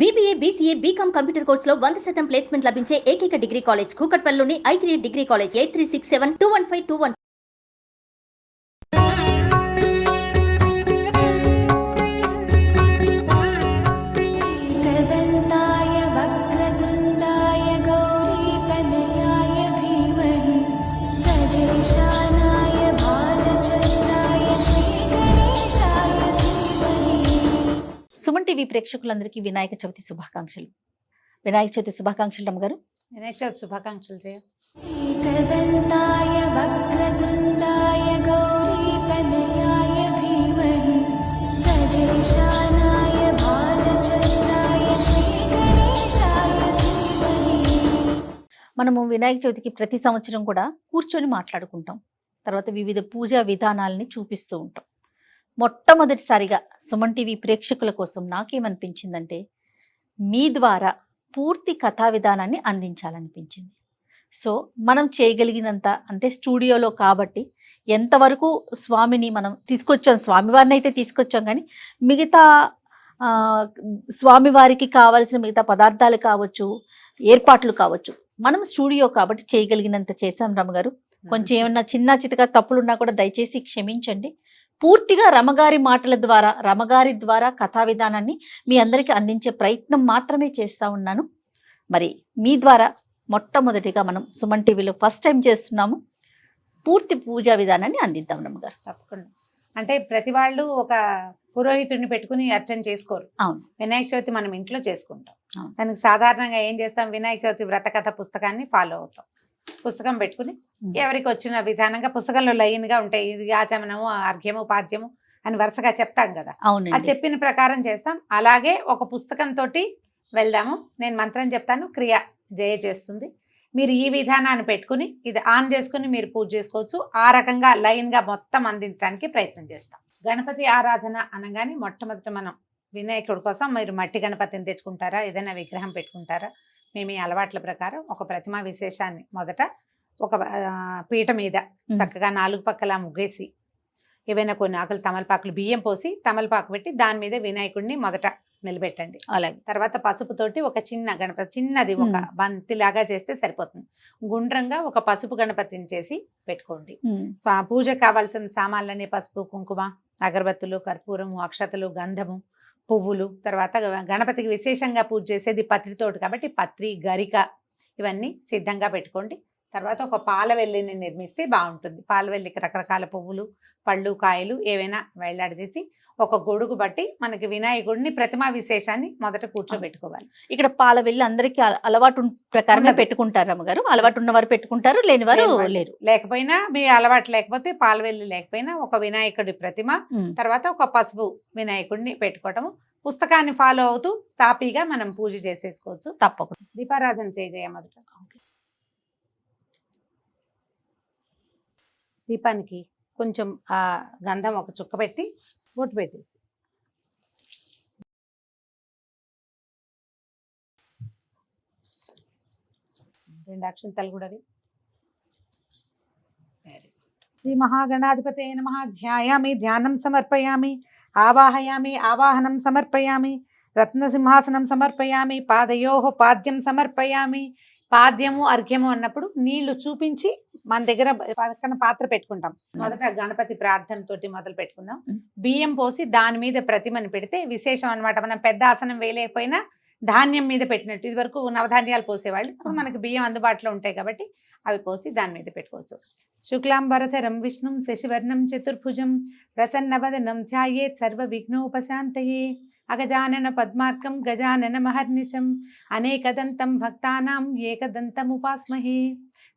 BBA, BCA, BCom computer కోర్సులో 100% placement లభించే ఏకైక డిగ్రీ కాలేజ్ కూకట్పల్లిలోని i3 డిగ్రీ కాలేజ్ 8367215215. एकदन्ताय वक्रतुण्डाय गौरीतनयाय धीमहि गजेशानाय भालचन्द्राय श्रीगणेशाय धीमहि। సుమన్ టీవీ ప్రేక్షకులందరికీ వినాయక చవితి శుభాకాంక్షలు. వినాయక చవితి శుభాకాంక్షలు రమ్మగారు. వినాయక చవితి శుభాకాంక్షలు చేయ. एकदन्ताय वक्रतुण्डाय गौरीतनयाय धीमहि गजेशानाय भालचन्द्राय श्रीगणेशाय धीमहि। మనము వినాయక చవితికి ప్రతి సంవత్సరం కూడా కూర్చొని మాట్లాడుకుంటాం. తర్వాత వివిధ పూజా విధానాలని చూపిస్తూ ఉంటాం. మొట్టమొదటిసారిగా సుమన్ టీవీ ప్రేక్షకుల కోసం నాకేమనిపించిందంటే మీ ద్వారా పూర్తి కథా విధానాన్ని అందించాలనిపించింది. సో మనం చేయగలిగినంత, అంటే స్టూడియోలో కాబట్టి ఎంతవరకు స్వామిని మనం తీసుకొచ్చాం, స్వామివారిని అయితే తీసుకొచ్చాం, కానీ మిగతా స్వామివారికి కావాల్సిన మిగతా పదార్థాలు కావచ్చు, ఏర్పాట్లు కావచ్చు, మనం స్టూడియో కాబట్టి చేయగలిగినంత చేశాం రమగారు. కొంచెం ఏమన్నా చిన్న చితక తప్పులున్నా కూడా దయచేసి క్షమించండి. పూర్తిగా రమగారి మాటల ద్వారా, రమగారి ద్వారా కథా విధానాన్ని మీ అందరికీ అందించే ప్రయత్నం మాత్రమే చేస్తూ ఉన్నాను. మరి మీ ద్వారా మొట్టమొదటిగా మనం సుమన్ టీవీలో ఫస్ట్ టైం చేస్తున్నాము. పూర్తి పూజా విధానాన్ని అందిద్దాం రమగారు. తప్పకుండా. అంటే ప్రతి వాళ్ళు ఒక పురోహితుడిని పెట్టుకుని అర్చన చేసుకోరు. అవును. వినాయక చవితి మనం ఇంట్లో చేసుకుంటాం. అవును. దానికి సాధారణంగా ఏం చేస్తాం, వినాయక చవితి వ్రతకథ పుస్తకాన్ని ఫాలో అవుతాం. పుస్తకం పెట్టుకుని ఎవరికి వచ్చిన విధానంగా పుస్తకంలో లైన్గా ఉంటాయి, ఇది ఆచమనము, అర్ఘ్యము, పాద్యము అని వరుసగా చెప్తాం కదా. అవును. అది చెప్పిన ప్రకారం చేస్తాం. అలాగే ఒక పుస్తకంతో వెళ్దాము. నేను మంత్రం చెప్తాను, క్రియ జయ చేస్తుంది. మీరు ఈ విధానాన్ని పెట్టుకుని ఇది ఆన్ చేసుకుని మీరు పూజ చేసుకోవచ్చు. ఆ రకంగా లైన్గా మొత్తం అందించడానికి ప్రయత్నం చేస్తాం. గణపతి ఆరాధన అనగానే మొట్టమొదటి మనం వినాయకుడి కోసం మీరు మట్టి గణపతిని తెచ్చుకుంటారా, ఏదైనా విగ్రహం పెట్టుకుంటారా, మేము ఈ అలవాట్ల ప్రకారం ఒక ప్రతిమా విశేషాన్ని మొదట ఒక పీట మీద చక్కగా 4 పక్కల ముగ్గేసి ఏవైనా కొన్ని ఆకులు తమలపాకులు బియ్యం పోసి తమలపాకు పెట్టి దాని మీద వినాయకుడిని మొదట నిలబెట్టండి. అలాగే తర్వాత పసుపుతోటి ఒక చిన్న గణపతి, చిన్నది ఒక బంతిలాగా చేస్తే సరిపోతుంది. గుండ్రంగా ఒక పసుపు గణపతిని చేసి పెట్టుకోండి. పూజకు కావాల్సిన సామాన్లన్నీ పసుపు, కుంకుమ, అగరబత్తులు, కర్పూరము, అక్షతలు, గంధము, పువ్వులు, తర్వాత గణపతికి విశేషంగా పూజ చేసేది పత్రితోటి కాబట్టి పత్రి, గరిక ఇవన్నీ సిద్ధంగా పెట్టుకోండి. తర్వాత ఒక పాలవెల్లిని నిర్మిస్తే బాగుంటుంది. పాలవెల్లికి రకరకాల పువ్వులు, పళ్ళు, కాయలు ఏవైనా వేలాడదీసి ఒక గొడుగు బట్టి మనకి వినాయకుడిని ప్రతిమా విశేషాన్ని మొదట కూర్చోబెట్టుకోవాలి. ఇక్కడ పాలవెల్లి అందరికీ అలవాటు ప్రకారంగా పెట్టుకుంటారు రమ్మగారు. అలవాటు ఉన్నవారు పెట్టుకుంటారు, లేనివారు లేరు. లేకపోయినా మీ అలవాటు లేకపోతే పాలవెల్లి లేకపోయినా ఒక వినాయకుడి ప్రతిమ, తర్వాత ఒక పసుపు వినాయకుడిని పెట్టుకోవటము. పుస్తకాన్ని ఫాలో అవుతూ తాపీగా మనం పూజ చేసేసుకోవచ్చు. తప్పకుండా. దీపారాధన చేయ మొదట. దీపానికి కొంచెం ఆ గంధం ఒక చుక్క పెట్టి బొట్టు పెట్టేసి రెండు అక్షంతలు కూడా శ్రీ మహాగణాధిపతే నమః. ధ్యాయామి, ధ్యానం సమర్పయామి, ఆవాహయామి, ఆవాహనం సమర్పయామి, రత్నసింహాసనం సమర్పయామి, పాదయోః పాద్యం సమర్పయామి. పాద్యము, అర్ఘ్యము అన్నప్పుడు నీళ్లు చూపించి మన దగ్గర పక్కన పాత్ర పెట్టుకుంటాం. మొదట గణపతి ప్రార్థనతోటి మొదలు పెట్టుకుందాం. బియ్యం పోసి దాని మీద ప్రతిమని పెడితే విశేషం అన్నమాట. మనం పెద్ద ఆసనం వేయలేకపోయినా ధాన్యం మీద పెట్టినట్టు. ఇది వరకు నవధాన్యాలు పోసేవాళ్ళు, ఇప్పుడు మనకి బియ్యం అందుబాటులో ఉంటాయి కాబట్టి అవి పోసి దాని మీద పెట్టుకోవచ్చు. శుక్లాంబరధరం విష్ణుం శశివర్ణం చతుర్భుజం ప్రసన్నవదనం ధ్యాయేత్ సర్వ విఘ్నోపశాంతయే. అగజానన పద్మార్కం గజానన మహర్నిశం అనేకదంతం భక్తానాం ఏకదంతముపాస్మహే.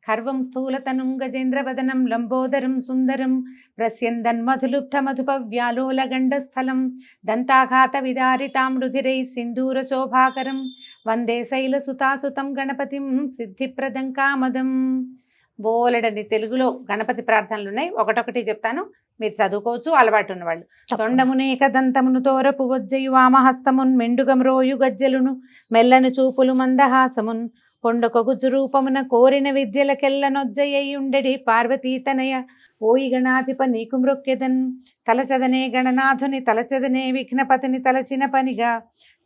ఖర్వం స్థూలతనుం గజేంద్రవదనం లంబోదరం సుందరం ప్రస్యందన్మధులుబ్ధమధుపవ్యాలోలగండస్థలం దంతాఘాత విదారితాం రుధిరై సింధూర శోభాకరం వందే శైలసుతాసుతం గణపతిం సిద్ధిప్రదం కామదం. బోలెడని తెలుగులో గణపతి ప్రార్థనలు ఉన్నాయి. ఒకటొకటి చెప్తాను, మీరు చదువుకోవచ్చు అలవాటు ఉన్నవాళ్ళు. తొండమునేక దంతమును తోరపు వజ్జయు వామహస్తమున్ మెండుగమ్రోయు గజ్జలును మెల్లను చూపులు మందహాసమున్ కొండకొగుజు రూపమున కోరిన విద్యలకెల్ల నొజ్జయ్యుండెడి పార్వతీ తనయ ఓయి గణాధిప నీకు మృక్కెదన్ తలచదనే గణనాథుని తలచదనే విఘ్నపతిని తలచిన పనిగా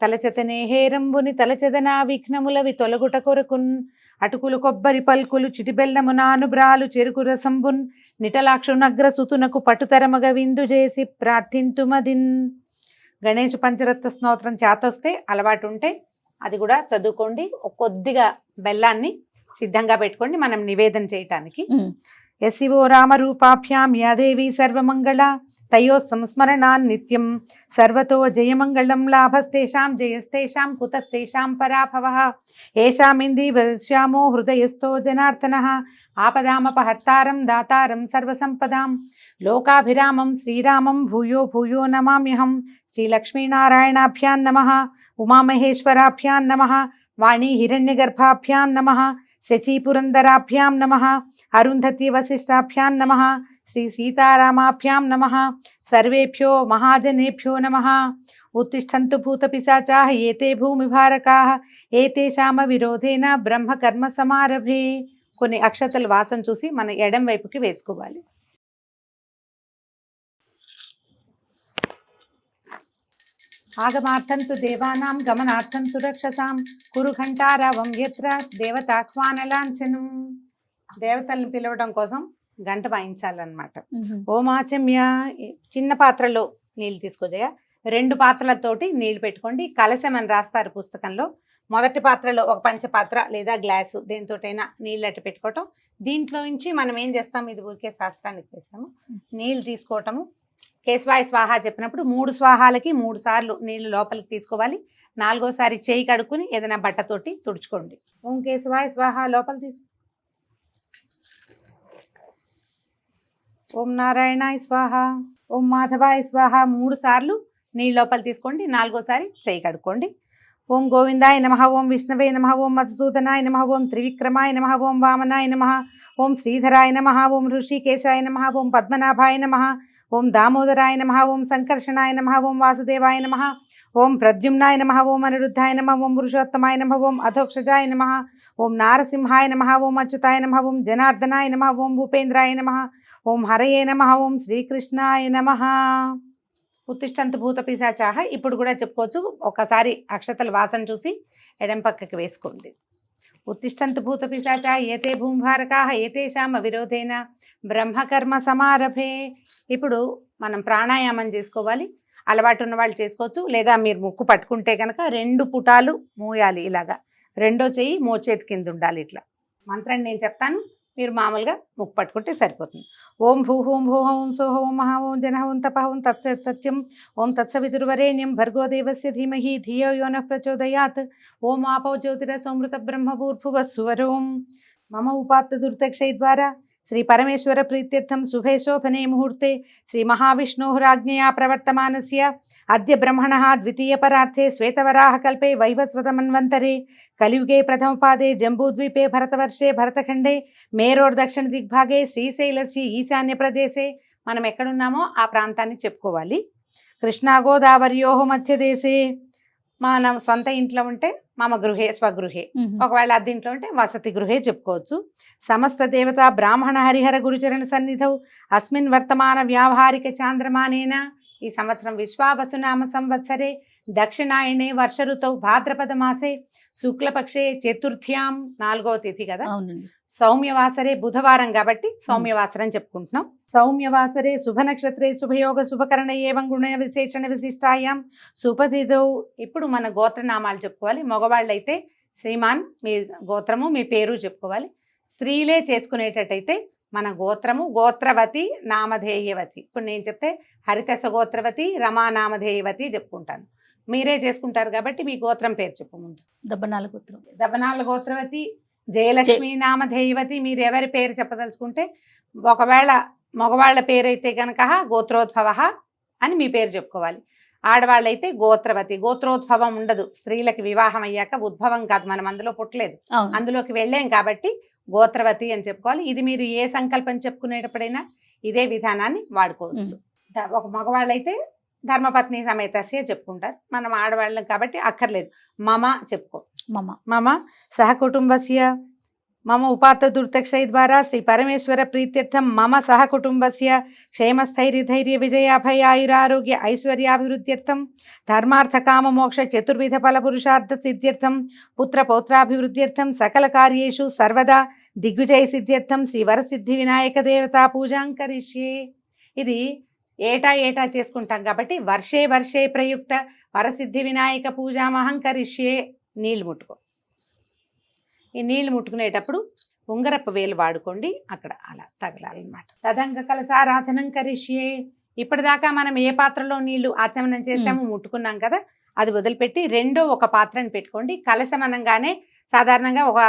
తలచతనే హేరంబుని తలచదనా విఘ్నములవి తొలగుట కొరకున్ అటుకులు కొబ్బరి పల్కులు చిటిబెల్లము నానుబ్రాలు చెరుకు రసంబున్ నిటలాక్షునగ్ర సుతునకు పటుతరమగ విందు చేసి ప్రార్థింతుమదిన్. గణేష్ పంచరత్న స్తోత్రం చేతొస్తే అలవాటు ఉంటే అది కూడా చదువుకోండి. కొద్దిగా బెల్లాన్ని సిద్ధంగా పెట్టుకోండి మనం నివేదన చేయటానికి. యశివో రామరూపాభ్యాం యాదేవి సర్వమంగళ తయో సంస్మరణాన్ నిత్యం సర్వతో జయమంగళం లాభస్తేషాం జయస్తేషాం కుతస్తేషాం పరాభవః ఏషామింది వర్ష్యామో హృదయస్థో జనార్దనః ఆపదామపహర్తారం దాతారం సర్వసంపదాం లోకాభిరామం శ్రీరామం భూయో భూయో నమామ్యహం. శ్రీలక్ష్మీనారాయణాభ్యాం నమః, ఉమామహేశ్వరాభ్యాం నమః, వాణీ హిరణ్యగర్భాభ్యాం నమః, శచీపురందరాభ్యాం నమః, అరుంధతి వశిష్టాభ్యాం నమః, శ్రీ సీతారామాభ్యాం నమః. సర్వేభ్యో మహాజనేభ్యో నమః. ఉత్తిష్టంతు భూతపిశాచాః ఏతే భూమిభారకాః ఏతేషామ విరోధేన బ్రహ్మకర్మ సమారభే. కొన్ని అక్షతలు వాసన చూసి మన ఎడం వైపుకి వేసుకోవాలి. ఆగమార్థంతు దేవానాం గమనార్థంతు రక్షసాం కురు ఘంటారావం యత్ర దేవతాహ్వానలాంఛనం. దేవతల్ని పిలవడం కోసం గంట వాయించాలన్నమాట. ఓమాచమ్య. చిన్న పాత్రలో నీళ్ళు తీసుకోజేయ. 2 పాత్రలతోటి నీళ్ళు పెట్టుకోండి. కలశం అని రాస్తారు పుస్తకంలో. మొదటి పాత్రలో ఒక పంచపాత్ర లేదా గ్లాసు దేనితోటైనా నీళ్ళు అట్టు పెట్టుకోవటం. దీంట్లో నుంచి మనం ఏం చేస్తాం, ఇది ఊరికే శాస్త్రానికి చేస్తాము. నీళ్ళు తీసుకోవటము, కేశవాయ స్వాహ చెప్పినప్పుడు 3 స్వాహాలకి 3 సార్లు నీళ్ళు లోపలికి తీసుకోవాలి. 4వసారి చేయి కడుక్కుని ఏదైనా బట్టతోటి తుడుచుకోండి. ఓం కేశవాయ స్వాహ లోపల తీసు. ఓం నారాయణాయ స్వాహ, ఓం మాధవాయ స్వాహ 3 సార్లు నీళ్ళు లోపల తీసుకోండి. 4వసారి చేయి కడుక్కోండి. ఓం గోవిందాయ నమః, ఓం విష్ణవే నమః, ఓం మధుసూదనాయ నమః, ఓం త్రివిక్రమాయ నమః, ఓం వామనాయ నమః, ఓం శ్రీధరాయ నమః, ఓం ఋషికేశాయ నమః, ఓం పద్మనాభాయ నమః, ఓం దామోదరాయ నమః, ఓం సంకర్షణాయ నమః, ఓం వాసుదేవాయ నమః, ఓం ప్రద్యుమ్నాయ నమః, ఓం అనిరుద్ధాయ నమః, ఓం పురుషోత్తమాయ నమః, ఓం అధోక్షజాయ నమః, ఓం నారసింహాయ నమః, ఓం అచ్యుతాయ నమః, ఓం జనార్దనాయ నమః, ఓం భూపేంద్రాయ నమః, ఓం హరయే నమః, ఓం శ్రీకృష్ణాయ నమః. ఉత్తిష్టంతు భూత పిశాచాః. ఇప్పుడు కూడా చెప్పుకోవచ్చు. ఒకసారి అక్షతల వాసన చూసి ఎడం పక్కకి వేసుకోండి. ఉత్తిష్టంతు భూత పిశాచాః ఏతే భూమిభారకాః ఏతేషామ విరోధేన బ్రహ్మకర్మ సమారభే. ఇప్పుడు మనం ప్రాణాయామం చేసుకోవాలి. అలవాటు ఉన్న వాళ్ళు చేసుకోవచ్చు, లేదా మీరు ముక్కు పట్టుకుంటే కనుక 2 పుటాలు మూయాలి. ఇలాగా 2వ చెయ్యి మోచేతి కింద ఉండాలి. ఇట్లా మంత్రం నేను చెప్తాను, మీరు మామూలుగా ముక్కు పట్టుకుంటే సరిపోతుంది. ఓం భూః ఓం భువః ఓం సోః ఓం మహా ఓం జనః ఓం తపః ఓం తత్సత్ సత్యం ఓం తత్సవితుర్వరేణ్యం భర్గో దేవస్య ధీమహి ధియో యో నః ప్రచోదయాత్. ఓం ఆపో జ్యోతిరసోమృత బ్రహ్మభూర్భువః స్వరోం. మమ ఉపాత్త దుర్దక్షై ద్వారా శ్రీ పరమేశ్వర ప్రీత్యర్థం శుభే శోభనే ముహూర్తే శ్రీ మహావిష్ణోరాజ్ఞయా ప్రవర్తమానస్య అద్య బ్రహ్మణః ద్వితీయ పరార్థే శ్వేతవరాహ కల్పే వైవస్వత మన్వంతరే కలియుగే ప్రథమపాదే జంబూద్వీపే భరతవర్షే భరతఖండే మేరోర్ దక్షిణ దిగ్భాగే శ్రీశైలస్య ఈశాన్య ప్రదేశే. మనం ఎక్కడున్నామో ఆ ప్రాంతాన్ని చెప్పుకోవాలి. కృష్ణా గోదావర్యోః మధ్యదేశే. మన సొంత ఇంట్లో ఉంటే మమ గృహే స్వగృహే, ఒకవేళ అద్దెంట్లో ఉంటే వసతి గృహే చెప్పుకోవచ్చు. సమస్త దేవత బ్రాహ్మణ హరిహర గురుచరణ సన్నిధౌ అస్మిన్ వర్తమాన వ్యావహారిక చాంద్రమానేన. ఈ సంవత్సరం విశ్వావసునామ సంవత్సరే దక్షిణాయనే వర్ష ఋతౌ భాద్రపద మాసే శుక్లపక్షే చతుర్థ్యాం 4వ తిథి కదా. సౌమ్యవాసరే బుధవారం కాబట్టి సౌమ్యవాసరం చెప్పుకుంటున్నాం. సౌమ్యవాసరే శుభ నక్షత్రే శుభయోగ శుభకరణ ఏవం గుణ విశేషణ విశిష్టాయాం సుపతిథౌ. ఇప్పుడు మన గోత్రనామాలు చెప్పుకోవాలి. మగవాళ్ళైతే శ్రీమాన్ మీ గోత్రము మీ పేరు చెప్పుకోవాలి. స్త్రీలే చేసుకునేటట్టయితే మన గోత్రము గోత్రవతి నామధేయవతి. ఇప్పుడు నేను చెప్తే హరితస గోత్రవతి రమా నామధేయవతి చెప్పుకుంటాను. మీరే చేసుకుంటారు కాబట్టి మీ గోత్రం పేరు చెప్పు. ముందు దబ్బనాల గోత్రం. దబ్బనాల గోత్రవతి, జయలక్ష్మి నామధేయవతి. మీరు ఎవరి పేరు చెప్పదలుచుకుంటే, ఒకవేళ మగవాళ్ళ పేరైతే కనుక గోత్రోద్భవ అని మీ పేరు చెప్పుకోవాలి. ఆడవాళ్ళైతే గోత్రవతి. గోత్రోద్భవం ఉండదు. స్త్రీలకి వివాహం అయ్యాక ఉద్భవం కాదు, మనం అందులో పుట్టలేదు, అందులోకి వెళ్ళాం కాబట్టి గోత్రవతి అని చెప్పుకోవాలి. ఇది మీరు ఏ సంకల్పం చెప్పుకునేటప్పుడైనా ఇదే విధానాన్ని వాడుకోవచ్చు. ఒక మగవాళ్ళైతే ధర్మపత్ని సమేతస్య చెప్పుకుంటారు. మనం ఆడవాళ్ళం కాబట్టి అక్కర్లేదు. మమ చెప్పుకో. మమ మమ సహకుటుంబస్య మమ ఉపాత్త దుర్తక్షయ ద్వారా శ్రీ పరమేశ్వర ప్రీత్యర్థం మమ సహకుటుంబస్య క్షేమస్థైర్యధైర్య విజయాభయాయురారోగ్య ఐశ్వర్యాభివృద్ధ్యర్థం ధర్మార్థ కామ మోక్ష చతుర్విధ ఫల పురుషార్థ సిద్ధ్యర్థం పుత్ర పౌత్రాభివృద్ధ్యర్థం సకల కార్యేషు సర్వదా దిగ్విజయ సిద్ధ్యర్థం శ్రీ వరసిద్ధి వినాయక దేవతా పూజాం కరిష్యే. ఇది ఏటా చేసుకుంటాం కాబట్టి వర్షే వర్షే ప్రయుక్త వరసిద్ధి వినాయక పూజామహం కరిష్యే. నీళ్ళు ముట్టుకో. ఈ నీళ్ళు ముట్టుకునేటప్పుడు ఉంగరపు వేలు వాడుకోండి, అక్కడ అలా తగలాలన్నమాట. తదంగ కలసారాధనం కరిష్యే. ఇప్పటిదాకా మనం ఏ పాత్రలో నీళ్లు ఆచమనం చేసామో ముట్టుకున్నాం కదా, అది వదిలిపెట్టి రెండో ఒక పాత్రని పెట్టుకోండి. కలశం అనగానే సాధారణంగా ఒక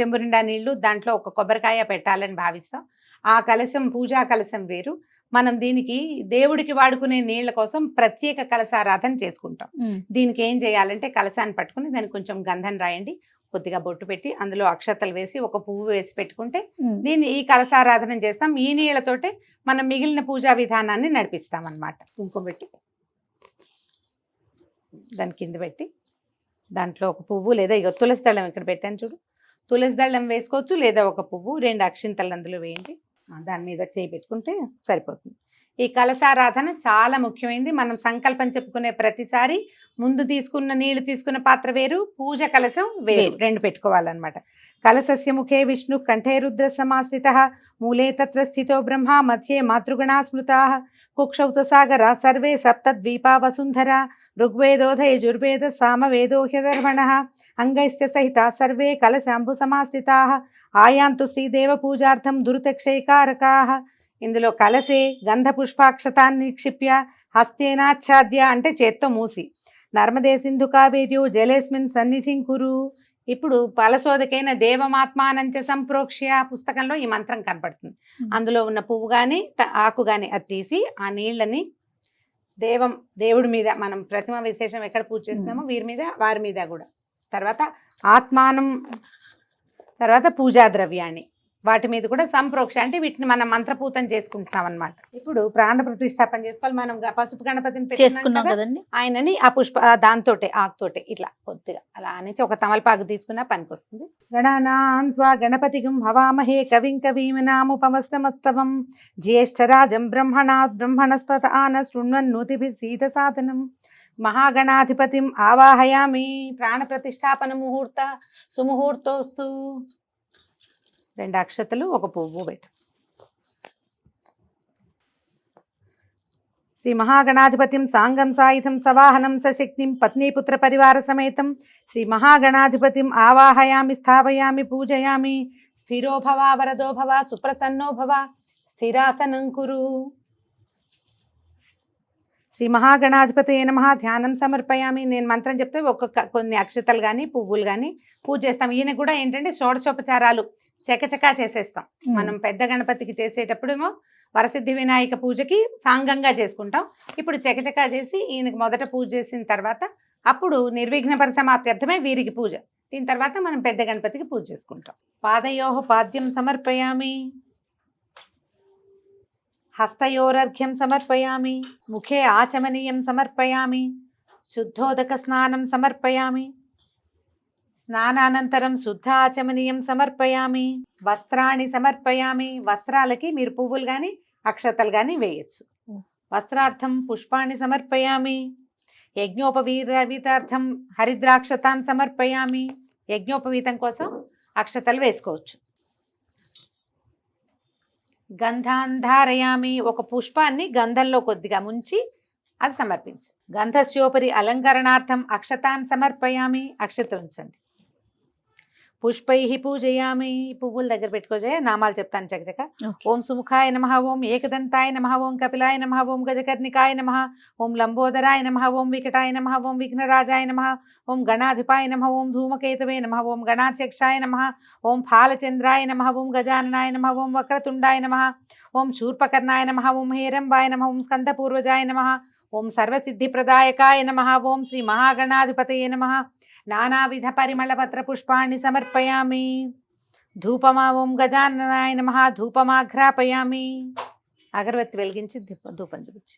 చెంబు నిండా నీళ్లు, దాంట్లో ఒక కొబ్బరికాయ పెట్టాలని భావిస్తాం. ఆ కలశం పూజా కలశం వేరు. మనం దీనికి దేవుడికి వాడుకునే నీళ్ల కోసం ప్రత్యేక కలశారాధన చేసుకుంటాం. దీనికి ఏం చేయాలంటే కలశాన్ని పట్టుకుని దానికి కొంచెం గంధం రాయండి, కొద్దిగా బొట్టు పెట్టి అందులో అక్షతలు వేసి ఒక పువ్వు వేసి పెట్టుకుంటే దీన్ని ఈ కలశారాధన చేస్తాం. ఈ నీళ్ళతోటే మనం మిగిలిన పూజా విధానాన్ని నడిపిస్తాం అన్నమాట. కుంకుమ పెట్టి దాని కింద పెట్టి దాంట్లో ఒక పువ్వు లేదా ఇక తులసి దళం ఇక్కడ పెట్టాను చూడు, తులసి దళం వేసుకోవచ్చు, లేదా ఒక పువ్వు 2 అక్షింతలు అందులో వేయండి. దాని మీద చేయి పెట్టుకుంటే సరిపోతుంది. ఈ కలశారాధన చాలా ముఖ్యమైనది. మనం సంకల్పం చెప్పుకునే ప్రతిసారి ముందు తీసుకున్న నీళ్లు తీసుకున్న పాత్ర వేరు, పూజ కలశం వేరు, 2 పెట్టుకోవాలన్నమాట. కలశస్య ముఖే విష్ణు కంఠే రుద్ర సమాశ్రిత మూలే తత్ర స్థితో బ్రహ్మ మధ్యే మాతృగణా స్మృతా కుక్షౌత సాగర సర్వే సప్తద్వీపా వసుంధర ఋగ్వేదోధ యజుర్వేద సామవేదో హ్యధర్వణ అంగైశ్చ సహిత సర్వే కలశాంబు సమాశ్రితా ఆయాంతు శ్రీదేవ పూజార్థం దురితక్షయకారకా. ఇందులో కలసే గంధ పుష్పాక్షతాన్ని నిక్షిప్య హస్తేనాచ్ఛాద్య అంటే చేత్తో మూసి నర్మదే సింధు కావేర్యో జలేస్మిన్ సన్నిధిం కురు. ఇప్పుడు ఫలశోధకైన దేవమాత్మానంత్య సంప్రోక్ష్య పుస్తకంలో ఈ మంత్రం కనపడుతుంది. అందులో ఉన్న పువ్వు కానీ ఆకు కానీ అది తీసి ఆ నీళ్ళని దేవుడి మీద మనం ప్రతిమ విశేషం ఎక్కడ పూజ చేస్తున్నామో వీరి మీద వారి మీద కూడా, తర్వాత ఆత్మానం, తర్వాత పూజా ద్రవ్యాన్ని వాటి మీద కూడా సంప్రోక్ష అంటే వీటిని మనం మంత్రపూతం చేసుకుంటున్నాం అన్నమాట. ఇప్పుడు ప్రాణ ప్రతిష్టాపన చేసుకోవాలి. మనం పసుపు గణపతిని చేసుకున్నాం కదండి, ఆయనని ఆ దాంతోటే ఆకుతోటే ఇట్లా కొద్దిగా అలా అనేసి ఒక తమలపాకు తీసుకున్నా పనికి వస్తుంది. గణానాన్త్వా గణపతిగం హవామహే కవిం కవీమనాముపమస్తమస్తవం జ్యేష్ఠరాజం బ్రహ్మణాత్ బ్రహ్మణస్పత ఆన శృణ్వన్నోతిభిः సీత సాధనం మహాగణాధిపతిం ఆవాహయామి. ప్రాణ ప్రతిష్టాపన ముహూర్త సుముహూర్తోస్తు. 2 అక్షతలు ఒక పువ్వు పెట్టు. శ్రీ మహాగణాధిపతిం సాంగం సాయుధం సవాహనం సశక్తిం పత్నీపుత్ర పరివార సమేతం శ్రీ మహాగణాధిపతిం ఆవాహయామి స్థాపయామి పూజయామి. స్థిరో భవ వరదో భవ సుప్రసన్నో భవ స్థిరాసనం కురు. శ్రీ మహాగణాధిపతయే నమః. ధ్యానం సమర్పయామి. నేను మంత్రం చెప్తే కొన్ని అక్షతలు కానీ పువ్వులు కానీ పూజ చేస్తాం. ఈయన కూడా ఏంటంటే షోడశోపచారాలు చకచకా చేసేస్తాం. మనం పెద్ద గణపతికి చేసేటప్పుడేమో వరసిద్ధి వినాయక పూజకి సాంగంగా చేసుకుంటాం. ఇప్పుడు చకచకా చేసి ఈయనకి మొదట పూజ చేసిన తర్వాత అప్పుడు నిర్విఘ్న పరిసమాప్త్యర్థమే వీరికి పూజ. దీని తర్వాత మనం పెద్ద గణపతికి పూజ చేసుకుంటాం. పాదయోః పాద్యం సమర్పయామి, హస్తయోరర్ఘ్యం సమర్పయామి, ముఖే ఆచమనీయం సమర్పయామి, శుద్ధోదక స్నానం సమర్పయామి, స్నానానంతరం శుద్ధ ఆచమనీయం సమర్పయామి, వస్త్రాన్ని సమర్పయామి. వస్త్రాలకి మీరు పువ్వులు కానీ అక్షతలు కానీ వేయచ్చు. వస్త్రార్థం పుష్పాన్ని సమర్పయామి. యజ్ఞోపవీతార్థం హరిద్రాక్షతాన్ని సమర్పయామి. యజ్ఞోపవీతం కోసం అక్షతలు వేసుకోవచ్చు. గంధాన్ ధారయామి. ఒక పుష్పాన్ని గంధంలో కొద్దిగా ముంచి అది సమర్పించు. గంధస్యోపరి అలంకరణార్థం అక్షతాన్ సమర్పయామి. అక్షత ఉంచండి. పుష్పై పూజయామి. పువ్వుల దగ్గర పెట్టుకోజే నామాలు చెప్తాను చకచక. ఓం సుముఖాయ నమః, ఓం ఏకదంతాయ నమః, ఓం కపిలాయ నమః, ఓం గజకర్ణికాయ నమః, ఓం లంబోదరాయ నమః, ఓం వికటాయ నమః, ఓం విఘ్నరాజాయ నమః, ఓం గణాధిపాయ నమః, ఓం ధూమకేతవే నమః, ఓం గణాధ్యక్షాయ నమః, ఓం ఫాలచంద్రాయ నమః, ఓం గజాననాయ నమః, ఓం వక్రతుండాయ నమః, ఓం శూర్పకర్ణాయ నమః, ఓం హేరంబాయ నమః, ఓం స్కందపూర్వజాయ నమః, ఓం సర్వసిద్ధిప్రదాయకాయ నమః, ఓం శ్రీ మహాగణాధిపతయే నమః. నానావిధ పరిమళపత్ర పుష్పాన్ని సమర్పయామి. ధూపమా ఓం గజాననాయ నమః, ధూపమాఘ్రాపయామి. అగరబత్తి వెలిగించి ధూపం చూపించి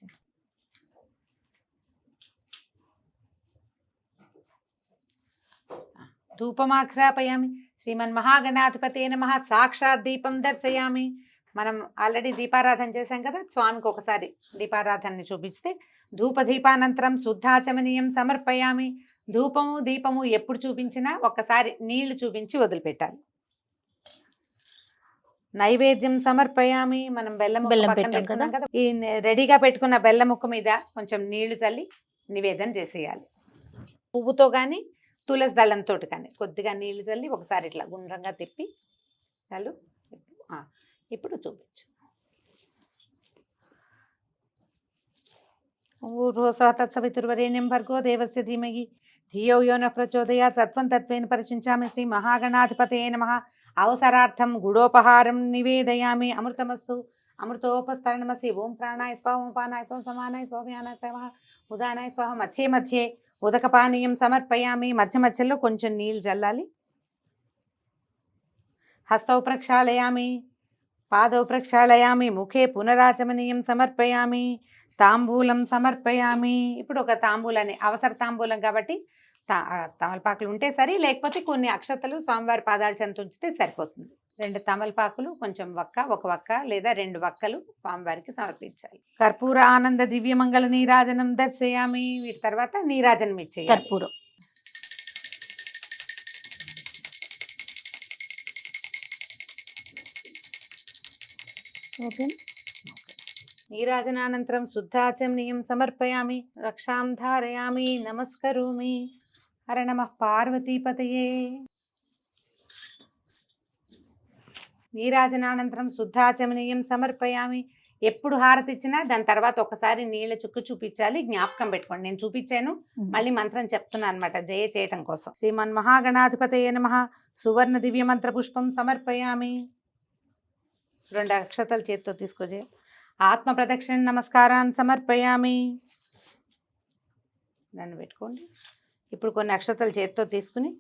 ధూపమాఘ్రాపయామి. శ్రీమన్మహాగణాధిపతే నమః. సాక్షాత్ దీపం దర్శయామి. మనం ఆల్రెడీ దీపారాధన చేశాం కదా, స్వామికి ఒకసారి దీపారాధనని చూపిస్తే ధూపదీపానంతరం శుద్ధాచమనీయం సమర్పయామి. ధూపము దీపము ఎప్పుడు చూపించినా ఒక్కసారి నీళ్లు చూపించి వదిలిపెట్టాలి. నైవేద్యం సమర్పయామి. మనం బెల్లం బెల్లం పక్కన పెట్టాం పెట్టుకున్నాం కదా, ఈ రెడీగా పెట్టుకున్న బెల్లం ముక్క మీద కొంచెం నీళ్లు చల్లి నివేదన చేసేయాలి. పువ్వుతో కానీ తులసి దళంతో కానీ కొద్దిగా నీళ్లు చల్లి ఒకసారి ఇట్లా గుండ్రంగా తిప్పి చాలు. ఇప్పుడు చూపించు. తత్సవితుర్వరేణ్యం భర్గో దేవస్య ధీమహి ధియో యో నః ప్రచోదయాత్. సత్వం తత్వేన పరిచించామి. శ్రీ మహాగణాధిపతయే నమః. అవసరార్థం గుడోపహారం నివేదయామి. అమృతమస్తు. అమృతోపస్తరణమసి. ఓం ప్రాణాయ స్వాహ. ఓం పానాయ స్వాహ. సమానాయ స్వాహ. వ్యానాయ స్వాహ. ఉదానాయ స్వాహ. మధ్యే మధ్యే ఉదకపానీయం సమర్పయామి. మధ్య మధ్యలో కొంచెం నీళ్ళు చల్లాలి. హస్తౌ ప్రక్షాళయామి. పాదౌ ప్రక్షాళయామి. ముఖే పునరాచమనీయం సమర్పయామి. తాంబూలం సమర్పయామి. ఇప్పుడు ఒక తాంబూలాన్ని, అవసర తాంబూలం కాబట్టి తమలపాకులు ఉంటే సరి, లేకపోతే కొన్ని అక్షతలు స్వామివారి పాదాల చెంత ఉంచితే సరిపోతుంది. 2 తమలపాకులు, కొంచెం ఒక వక్క లేదా 2 వక్కలు స్వామివారికి సమర్పించాలి. కర్పూర ఆనంద దివ్యమంగళ నీరాజనం దర్శయామి. వీటి తర్వాత నీరాజనం ఇచ్చేయాలి. కర్పూరం. ఓకే. నీరాజనానంతరం శుద్ధాచమనీయం సమర్పయామి. రక్షాం ధారయామి. నమస్కరోమి. హర నమః పార్వతీపతయే. నీరాజనానంతరం శుద్ధాచమనీయం సమర్పయామి. ఎప్పుడు హారతి ఇచ్చినా దాని తర్వాత ఒకసారి నీళ్ళ చుక్కు చూపించాలి. జ్ఞాపకం పెట్టుకోండి. నేను చూపించాను, మళ్ళీ మంత్రం చెప్తున్నాను అనమాట, జయ చేయటం కోసం. శ్రీమన్మహాగణాధిపతయే నమః. సువర్ణ దివ్య మంత్ర పుష్పం సమర్పయామి. 2 అక్షతలు చేతితో తీసుకోజే. ఆత్మ ప్రదక్షిణ నమస్కారాన్ని సమర్పయామి. నన్ను పెట్టుకోండి. ఇప్పుడు కొన్ని అక్షతలు చేతితో తీసుకుని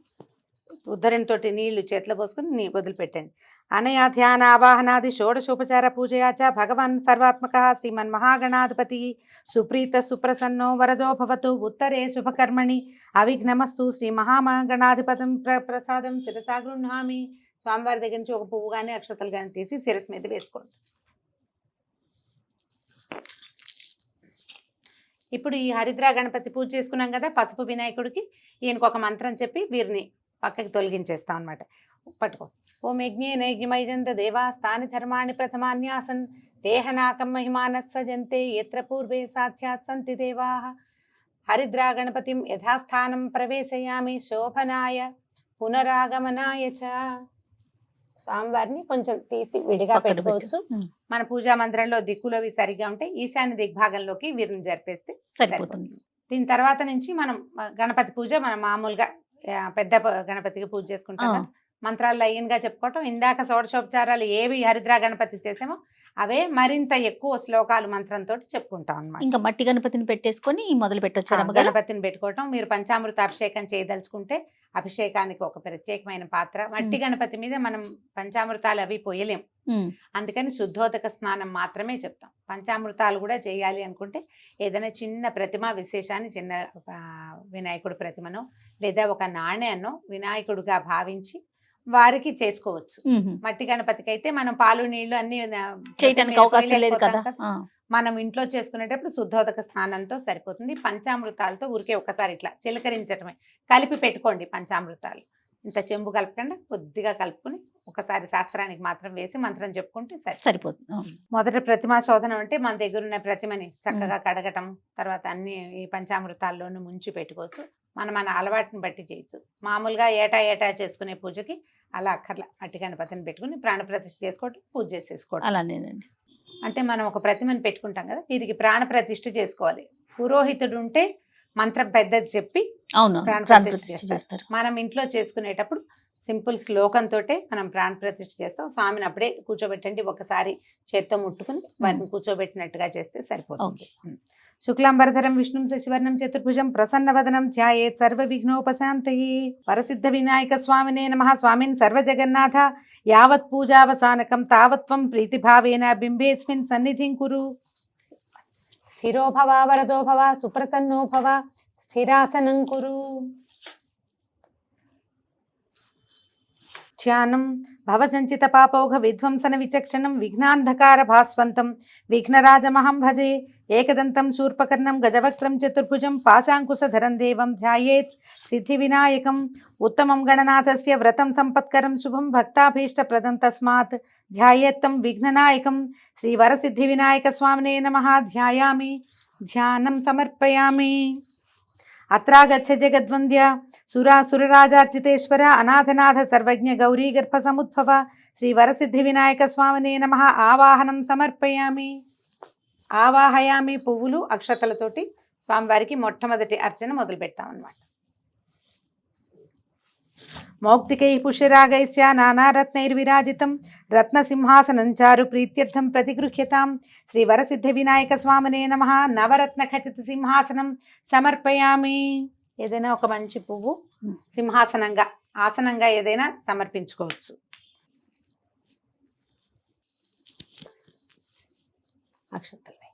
ఉద్ధరణతోటి నీళ్లు చేతిలో పోసుకుని వదిలిపెట్టండి. అనయా ధ్యాన ఆవాహనాది షోడశోపచార పూజయాచ భగవాన్ సర్వాత్మక శ్రీమన్మహాగణాధిపతి సుప్రీత సుప్రసన్నో వరదో భవతు. ఉత్తరే శుభకర్మణి అవిఘ్నమస్తు. శ్రీ మహాగణాధిపతం ప్రసాదం శిరసా గృహ్ణామి. స్వామివారి దగ్గర నుంచి ఒక పువ్వు కానీ అక్షతలు కానీ తీసి శిరస్సు మీద వేసుకోండి. ఇప్పుడు ఈ హరిద్రా గణపతి పూజ చేసుకున్నాం కదా, పసుపు వినాయకుడికి ఈయనకు ఒక మంత్రం చెప్పి వీరిని పక్కకి తొలగించేస్తాం అనమాట. పట్టుకో. ఓం యజ్ఞేన యజ్ఞమైజంత దేవా స్థాని ధర్మాణి ప్రథమాన్యాసన్ దేహనాకం మహిమానః సజంతే యత్ర పూర్వే సాధ్యాత్ సంతి దేవాః. హరిద్రా గణపతిం యథాస్థానం ప్రవేశయామి శోభనాయ పునరాగమనాయ చ. స్వామివారిని కొంచెం తీసి విడిగా పెట్టుకోవచ్చు. మన పూజా మందిరంలో దిక్కులవి సరిగా ఉంటే ఈశాన్య దిగ్భాగంలోకి వీరిని జరిపేస్తే సరిపోతుంది. దీని తర్వాత నుంచి మనం గణపతి పూజ మనం మామూలుగా పెద్ద గణపతికి పూజ చేసుకుంటాం కదా, మంత్రాలు లైన్గా చెప్పుకోవటం. ఇందాక షోడశోపచారాలు ఏవి హరిద్రా గణపతి చేసామో అవే మరింత ఎక్కువ శ్లోకాలు మంత్రంతో చెప్పుకుంటాం అన్నమాట. ఇంకా మట్టి గణపతిని పెట్టేసుకొని మొదలు పెట్టొచ్చు. గణపతిని పెట్టుకోవటం. మీరు పంచామృత అభిషేకం చేయదలుచుకుంటే అభిషేకానికి ఒక ప్రత్యేకమైన పాత్ర. మట్టి గణపతి మీద మనం పంచామృతాలు అవి పోయలేం, అందుకని శుద్ధోదక స్నానం మాత్రమే చెప్తాం. పంచామృతాలు కూడా చేయాలి అనుకుంటే ఏదైనా చిన్న ప్రతిమ విశేషాన్ని, చిన్న వినాయకుడి ప్రతిమనో లేదా ఒక నాణ్యాన్నో వినాయకుడిగా భావించి వారికి చేసుకోవచ్చు. మట్టి గణపతికి అయితే మనం పాలు నీళ్లు అన్ని చేయడానికి అవకాశం లేదు కదా. మనం ఇంట్లో చేసుకునేటప్పుడు శుద్ధోదక స్నానంతో సరిపోతుంది. పంచామృతాలతో ఊరికే ఒకసారి ఇట్లా చిలకరించటమే. కలిపి పెట్టుకోండి పంచామృతాలు. ఇంత చెంబు కలపకుండా కొద్దిగా కలుపుకుని ఒకసారి శాస్త్రానికి మాత్రం వేసి మంత్రం చెప్పుకుంటే సరిపోతుంది. మొదటి ప్రతిమా శోధనం అంటే మన దగ్గర ఉన్న ప్రతిమని చక్కగా కడగటం, తర్వాత అన్ని ఈ పంచామృతాల్లోనూ ముంచి పెట్టుకోవచ్చు. మన అలవాటుని బట్టి చేయొచ్చు. మామూలుగా ఏటా చేసుకునే పూజకి అలా అక్కర్లా, మట్టి గణపతిని పెట్టుకుని ప్రాణప్రతిష్ఠ చేసుకోవటం, పూజ చేసేసుకోవటం. అలానేనండి. అంటే మనం ఒక ప్రతిమని పెట్టుకుంటాం కదా, వీరికి ప్రాణప్రతిష్ఠ చేసుకోవాలి. పురోహితుడు ఉంటే మంత్రం పెద్దది చెప్పి ప్రాణప్రతిష్ఠ చేస్తారు. మనం ఇంట్లో చేసుకునేటప్పుడు సింపుల్ శ్లోకంతో మనం ప్రాణప్రతిష్ఠ చేస్తాం. స్వామిని అప్పుడే కూర్చోబెట్టండి, ఒకసారి చేత్తో ముట్టుకుని వారిని కూర్చోబెట్టినట్టుగా చేస్తే సరిపోతుంది. శుక్లాంబరధరం విష్ణుం శశివర్ణం చతుర్భుజం ప్రసన్నవదనం ధ్యాయేత్ సర్వ విఘ్నోపశాంతయే. వరసిద్ధ వినాయక స్వామినే నమః. స్వామిన్ సర్వజగన్నాథ యావత్ పూజావసానకం తావత్వం ప్రీతిభావేన బింబేస్మిన్ సన్నిధిం కురు. స్థిరో భవ వరదో భవ సుప్రసన్నో భవ స్థిరాసనం కురు. ధ్యానం భవసంచిత పాపౌఘ విధ్వంసన విచక్షణం విఘ్నాంధకార భాస్వంతం విఘ్నరాజమహం భజే ఏకదంతం శూర్పకర్ణం గజవక్త్రం చతుర్భుజం పాశాంకుశధరం దేవం ధ్యాయేత్ సిద్ధి వినాయకం ఉత్తమం గణనాథస్య వ్రతం సంపత్కరం శుభం భక్తాభీష్టప్రదం తస్మాత్ ధ్యాయేత్తం విఘ్ననాయకం శ్రీ వరసిద్ధి వినాయక స్వామినే నమః ధ్యాయామి ధ్యానం సమర్పయామి. అత్రాగచ్చ జగద్వంద్య సురాసురరాజార్చితేశ్వర అనాథనాథ సర్వజ్ఞ గౌరీ గర్భ సముద్భవ శ్రీ వరసిద్ధి వినాయక స్వామినే నమః ఆవాహనం సమర్పయామి. ఆవాహయామి పువ్వులు అక్షతలతోటి స్వామివారికి మొట్టమొదటి అర్చన మొదలు పెడతామన్నమాట. మౌక్తికై పుష్యరాగైశ్చ నానారత్నైర్విరాజితం రత్నసింహాసనం చారు ప్రీత్యర్థం ప్రతిగృహ్యతాం శ్రీ వరసిద్ధి వినాయక స్వామినే నమః నవరత్న ఖచిత సింహాసనం సమర్పయామి. ఏదైనా ఒక మంచి పువ్వు సింహాసనంగా ఆసనంగా ఏదైనా సమర్పించుకోవచ్చు. అక్షతలే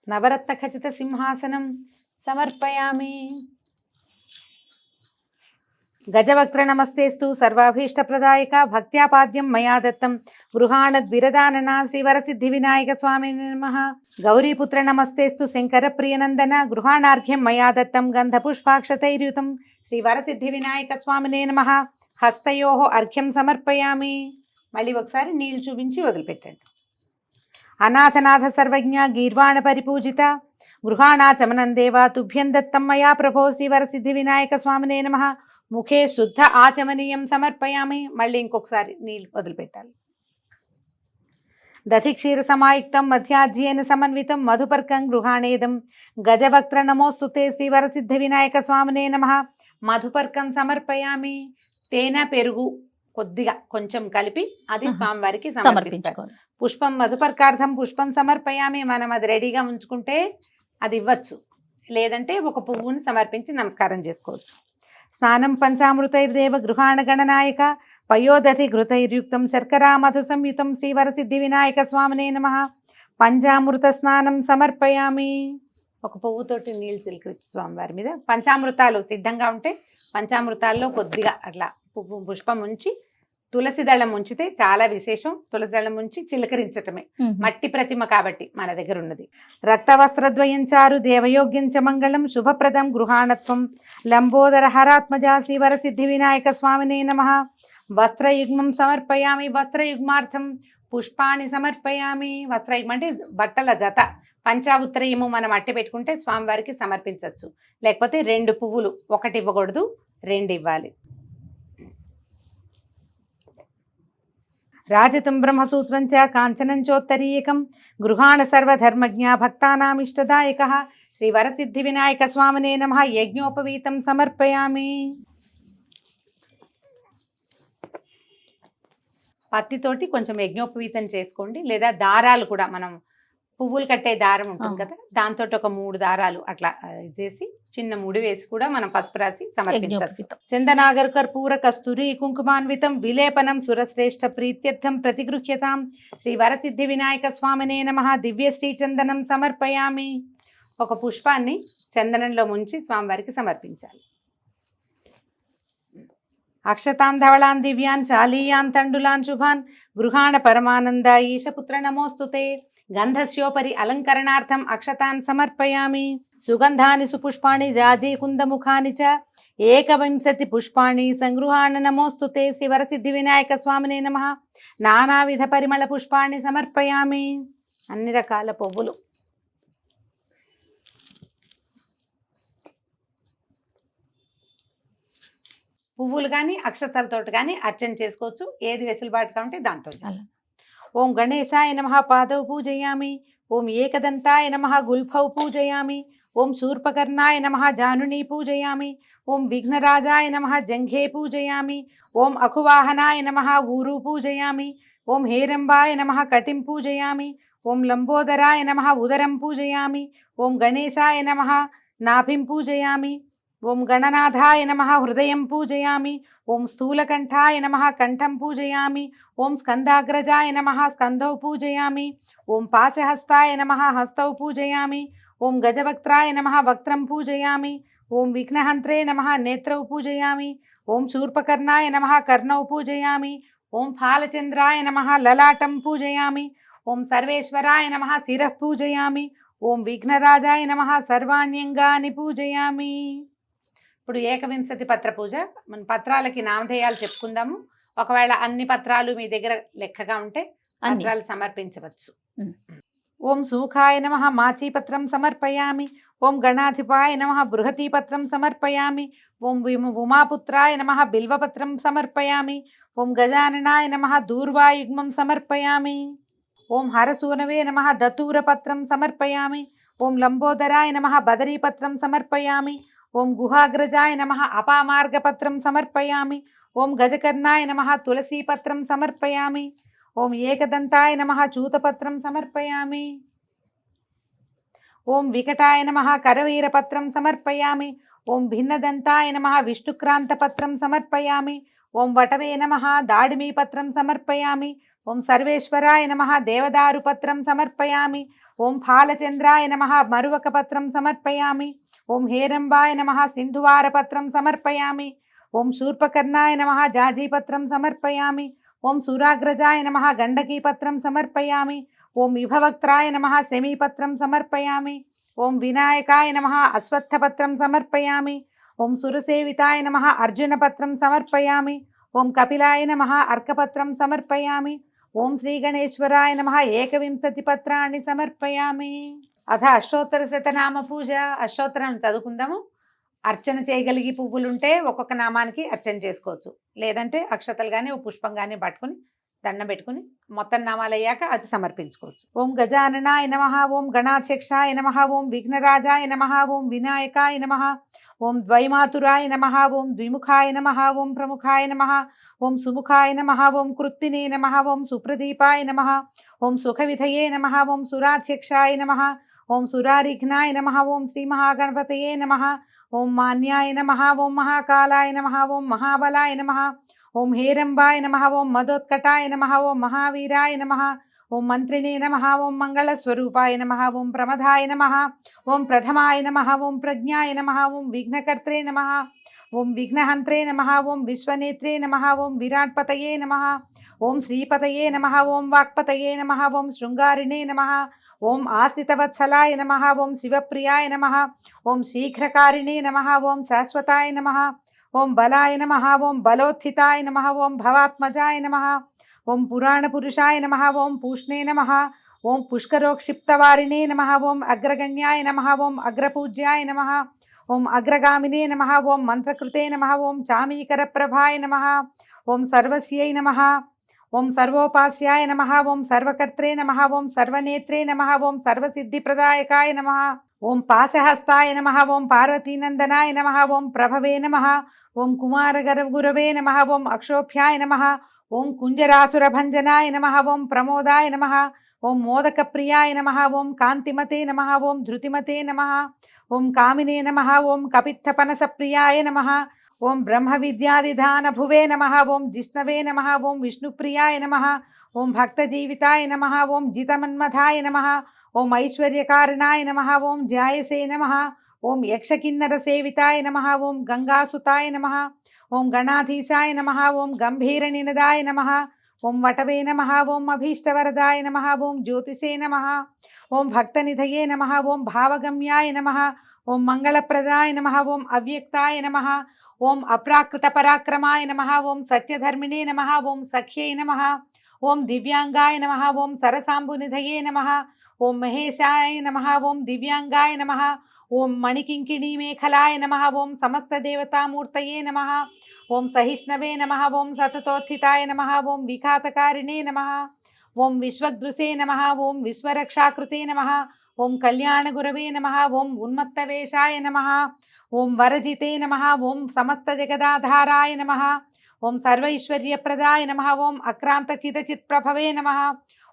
నవరత్న ఖచిత సింహాసనం సమర్పయామి. గజవక్త్ర నమస్తేస్తు సర్వాభీష్టప్రదాయక భక్త్యాపాద్యం మయా దత్తం గృహాణద్విరదానన శ్రీవరసిద్ధి వినాయక స్వామి నమః. గౌరీపుత్ర నమస్తేస్తు శంకర ప్రియనందన గృహాణార్ఘ్యం మయా దత్తం గంధపుష్పాక్షతైర్యుతం శ్రీవరసిద్ధి వినాయక స్వామినే నమః. హస్తయోః అర్ఘ్యం సమర్పయామి. మళ్ళీ ఒకసారి నీళ్ళు చూపించి వదిలిపెట్టండి. అనాథనాథ సర్వజ్ఞ గీర్వాణ పరిపూజిత గృహాణాచమనం దేవా తుభ్యం దత్తం మయా ప్రభో శ్రీవరసిద్ధి వినాయక స్వామినే నమః. ముఖే శుద్ధ ఆచమనీయం సమర్పయామి. మళ్ళీ ఇంకొకసారి నీళ్ళు వదిలిపెట్టాలి. దధిక్షీర సమాయుక్తం మధ్యాజ్యేన సమన్వితం మధుపర్కం గృహాణేదం గజవక్త్ర నమోస్తుతే శ్రీవరసిద్ధి వినాయక స్వామినే నమః. మధుపర్కం సమర్పయామి. తేనె పెరుగు కొద్దిగా కొంచెం కలిపి అది స్వామివారికి సమర్పించుకోవాలి. పుష్పం మధుపర్కార్థం పుష్పం సమర్పయామి. మనం అది రెడీగా ఉంచుకుంటే అది ఇవ్వచ్చు, లేదంటే ఒక పువ్వుని సమర్పించి నమస్కారం చేసుకోవచ్చు. స్నానం పంచామృతైర్దేవ గృహాణ గణనాయక పయోదధి ఘృతైర్యుక్తం శర్కరా మధు సంయుతం శ్రీవరసిద్ధి వినాయక స్వామినే నమః. పంచామృత స్నానం సమర్పయామి. ఒక పువ్వుతోటి నీళ్ళు చిలకరించి స్వామివారి మీద పంచామృతాలు సిద్ధంగా ఉంటే పంచామృతాల్లో కొద్దిగా అట్లా పుష్పం ఉంచి తులసి దళం ఉంచితే చాలా విశేషం. తులసి దళం ఉంచి చిలకరించటమే. మట్టి ప్రతిమ కాబట్టి మన దగ్గర ఉన్నది. రక్తవస్త్రద్వయం చారు దేవయోగ్యం చ మంగళం శుభప్రదం గృహాణత్వం లంబోదర హరాత్మజ శ్రీవరసిద్ధి వినాయక స్వామినే నమః. వస్త్రయుగ్మం సమర్పయామి. వస్త్రయుగ్మార్థం పుష్పాన్ని సమర్పయామి. వస్త్రయుగ్మం అంటే బట్టల జత. పంచావుత్రయము మనం అట్టి పెట్టుకుంటే స్వామివారికి సమర్పించవచ్చు. లేకపోతే 2 పువ్వులు, ఒకటి ఇవ్వకూడదు, 2 ఇవ్వాలి. రాజతం బ్రహ్మసూత్రం చ కాంచనం చోత్తరీయకం గృహాణ సర్వధర్మజ్ఞ భక్తానామిష్టదాయక శ్రీ వరసిద్ధి వినాయక స్వామినే నమః. యజ్ఞోపవీతం సమర్పయామి. పత్తితోటి కొంచెం యజ్ఞోపవీతం చేసుకోండి, లేదా దారాలు కూడా మనం పువ్వులు కట్టే దారం ఉంటుంది కదా, దాంతో ఒక 3 దారాలు అట్లా చేసి చిన్న ముడి వేసి కూడా మనం పసుపు రాసి సమర్పించవచ్చు. చందనాగర్ కర్పూర కస్తూరి కుంకుమాన్వితం విలేపనం సురశ్రేష్ఠ ప్రీత్యర్థం ప్రతిగృహ్యతాం శ్రీ వరసిద్ధి వినాయక స్వామినే నమః. దివ్య శ్రీ చందనం సమర్పయామి. ఒక పుష్పాన్ని చందనంలో ముంచి స్వామివారికి సమర్పించాలి. అక్షతాన్ ధవళాన్ దివ్యాన్ చాలీయాన్ తండులాన్ శుభాన్ గృహాణ పరమానంద ఈశపుత్ర నమోస్తుతే. గంధస్యోపరి అలంకరణార్థం అక్షతాన్ సమర్పయామి. సుగంధాని సుపుష్పాణి జాజీ కుందముఖాని చ 21 పుష్పాణి సంగృహాణ నమోస్తుతే శివరసిద్ధి వినాయక స్వామినే నమః. నానావిధ పరిమళ పుష్పాణి సమర్పయామి. అన్ని రకాల పువ్వులు. పువ్వులు కానీ అక్షతలతో కానీ అర్చన చేసుకోవచ్చు. ఏది వెసులుబాటుగా ఉంటే దాంతో. ఓం గణేశాయ నమః పాదౌ పూజయామి. ఓం ఏకదంతాయ నమః గుల్ఫౌ పూజయామి. ఓం శూర్పకర్ణాయ నమః జానుని పూజయామి. ఓం విఘ్నరాజాయ నమః జంఘే పూజయామి. ఓం అఖువాహనాయ నమః ఊరు పూజయామి. ఓం హేరంబాయ నమః కటిం పూజయామి. ఓం లంబోదరాయ నమః ఉదరం పూజయామి. ఓం గణేశాయ నమః నాభిం పూజయామి. ఓం గణనాథాయ నమః హృదయం పూజయామి. ఓం స్థూలకంఠాయ నమః కంఠం పూజయామి. ఓం స్కందాగ్రజాయ నమః స్కంధౌ పూజయామి. ఓం పాచహస్తాయ నమః హస్తౌ పూజయామి. ఓం గజవక్త్రాయ నమః వక్త్రం పూజయామి. ఓం విఘ్నహంత్రే నమః నేత్రౌ పూజయామి. ఓం శూర్పకర్ణాయ నమః కర్ణౌ పూజయామి. ఓం ఫాలచంద్రాయ నమః లలాటం పూజయామి. ఓం సర్వేశ్వరాయ నమః శిరః పూజయామి. ఓం విఘ్నరాజాయ నమః సర్వాణ్యంగాని పూజయామి. ఇప్పుడు ఏకవింశతి పత్ర పూజ. మన పత్రాలకి నామధేయాలు చెప్పుకుందాము. ఒకవేళ అన్ని పత్రాలు మీ దగ్గర లెక్కగా ఉంటే అన్ని. పత్రాలు సమర్పించవచ్చు. ఉమ్. ఓం సూఖాయ నమః మాచీపత్రం సమర్పయామి. ఓం గణాధిపాయ నమః బృహతీపత్రం సమర్పయామి. ఓం ఉమాపుత్రాయ నమః బిల్వపత్రం సమర్పయామి. ఓం గజాననాయ నమః దూర్వాయుగ్మం సమర్పయామి. ఓం హరసూనవే నమః దతూరపత్రం సమర్పయామి. ఓం లంబోదరాయ నమః బదరీపత్రం సమర్పయామి. ఓం గుహాగ్రజాయ నమః అపామార్గపత్రం సమర్పయామి. ఓం గజకర్ణాయ నమః తులసీపత్రం సమర్పయామి. ఓం ఏకదంతాయ నమః చూతపత్రం సమర్పయామి. ఓం వికటాయ నమః కరవీరపత్రం సమర్పయామి. ఓం భిన్నదంతాయ నమః విష్ణుక్రాంతపత్రం సమర్పయామి. ఓం వటవే నమః దాడిమీపత్రం సమర్పయామి. ఓం సర్వేశ్వరాయ నమః దేవదారుపత్రం సమర్పయామి. ఓం ఫాలచంద్రాయ నమః మరువకపత్రం సమర్పయామి. ఓం హేరంబాయ నమః సింధువారపత్రం సమర్పయామి. ఓం శూర్పకర్ణాయ నమః జాజీపత్రం సమర్పయామి. ఓం సూరాగ్రజాయ నమః గండకీపత్రం సమర్పయామి. ఓం విభవక్త్రాయ నమః శమీపత్రం సమర్పయామి. ఓం వినాయకాయ నమః అశ్వత్థపత్రం సమర్పయామి. ఓం సురసేవితాయ నమః అర్జునపత్రం సమర్పయామి. ఓం కపిలాయ నమః అర్కపత్రం సమర్పయామి. ఓం శ్రీగణేశ్వరాయ నమః ఏకవింశతి పత్రాన్ని సమర్పయామి. అథ అష్టోత్తర శతనామ పూజ. అష్టోత్తరం చదువుకుందాము. అర్చన చేయగలిగి పువ్వులుంటే ఒక్కొక్క నామానికి అర్చన చేసుకోవచ్చు. లేదంటే అక్షతలు కానీ ఓ పుష్పం కానీ పట్టుకుని దండం పెట్టుకుని మొత్తం నామాలు అయ్యాక అది సమర్పించుకోవచ్చు. ఓం గజాననాయ నమః. ఓం గణాధ్యక్షాయ నమః. ఓం విఘ్నరాజాయ నమః. ఓం వినాయకాయ నమః. ఓం ద్వైమాతురాయ నమః. ఓం ద్విముఖాయ నమః. ఓం ప్రముఖాయ నమః. ఓం సుముఖాయ నమః. ఓం కృత్తినే నమః. ఓం సుప్రదీపాయ నమః. ఓం సుఖవిధయే నమః. ఓం సురాధ్యక్షాయ నమః. ఓం సురారిఘ్నాయ నమః. ఓం శ్రీ మహాగణపతయే నమః. ఓం మాన్యాయ నమః. ఓం మహాకాలాయ నమః. ఓం మహాబలాయ నమః. ఓం హేరంబాయ నమః. ఓం మదోత్కటాయ నమః. ఓం మహావీరాయ నమః. ఓం మంత్రిణే నమః. ఓం మంగళస్వరూపాయ నమః. ఓం ప్రమదాయ నమః. ఓం ప్రథమాయ నమః. ఓం ప్రజ్ఞాయ నమః. ఓం విఘ్నకర్త్రే నమః. ఓం విఘ్నహంత్రే నమః. ఓం విశ్వనేత్రే నమః. ఓం విరాట్పతయే నమః. ఓం శ్రీపతయే నమః. ఓం వాక్పతయే నమః. ఓం శృంగారిణే నమః. ఓం ఆశ్రితవత్సలాయ నమః. ఓం శివప్రియాయ నమః. ఓం శీఘ్రకారిణే నమః. ఓం శాశ్వతాయ నమః. ఓం బలాయ నమః. ఓం బలోత్థితాయ నమః. ఓం భవాత్మజాయ నమః. ఓం పురాణపురుషాయ నమః. ఓం పూష్ణే నమః. ఓం పుష్కరోక్షిప్తవారిణే నమః. ఓం అగ్రగణ్యాయ నమః. ఓం అగ్రపూజ్యాయ నమః. ఓం అగ్రగామినే నమః. ఓం మంత్రకృతే నమః. ఓం చామీకరప్రభాయ నమః. ఓం సర్వస్యై నమః. ఓం సర్వోపాస్యాయ నమః. ఓం సర్వకర్త్రే నమః. ఓం సర్వనేత్రే నమః. ఓం సర్వసిద్ధిప్రదాయకాయ నమః. ఓం పాశహస్తాయ నమః. ఓం పార్వతీనందనాయ నమః. ఓం ప్రభవే నమః. ఓం కుమారగురవే నమః. ఓం అక్షోభ్యాయ నమః. ఓం కుంజరాసురభంజనాయ నమః. ఓం ప్రమోదాయ నమః. ఓం మోదకప్రియాయ నమః. ఓం కాంతిమతే నమః. ఓం ధృతిమతే నమః. ఓం కామినే నమః. ఓం కపిత్తపనసప్రియాయ నమః. ఓం బ్రహ్మ విద్యాదిధానభువే నమః. ఓం జిష్ణవే నమః. ఓం విష్ణుప్రియాయ నమః. ఓం భక్తజీవితాయ నమః. ఓం జితమన్మథాయ నమః. ఓం ఐశ్వర్యకారణాయ నమః. ఓం జాయసే నమః. ఓం యక్షకిన్నర సేవితాయ నమః. ఓం గంగాసుతాయ నమః. ఓం గణాధీశాయ నమః. ఓం గంభీరనినదాయ నమః. ఓం వటవే నమః. ఓం అభీష్టవరదాయ నమః. ఓం జ్యోతిషే నమః. ఓం భక్తనిధయే నమః. ఓం భావగమ్యాయ నమః. ఓం మంగళప్రదాయ నమః. ఓం అవ్యక్తాయ నమః. ఓం అప్రాకృత పరాక్రమాయ నమః. ఓం సత్యధర్మిణే నమః. ఓం సఖ్యై నమః. ఓం దివ్యాంగాయ నమః. ఓం సరసాంబునిధయే నమః. ఓం మహేశాయ నమః. ఓం దివ్యాంగాయ నమః. ఓం మణికింకిణీ మేఖలాయ నమః. ఓం సమస్త దేవతామూర్తయే నమః. ఓం సహిష్ణవే నమః. ఓం సతతోత్థితాయ నమః. ఓం విఘాతకారిణే నమః. ఓం విశ్వదృశే నమః. ఓం విశ్వరక్షాకృతే నమః. ఓం కళ్యాణగురవే నమః. ఓం ఉన్మత్తవేషాయ నమః. ఓం వరజితే నమః. ఓం సమస్త జగదాధారాయ నమః. ఓం సర్వైశ్వర్యప్రదాయ నమః. ఓం అక్రాంతచితచిత్ప్రభవే నమః.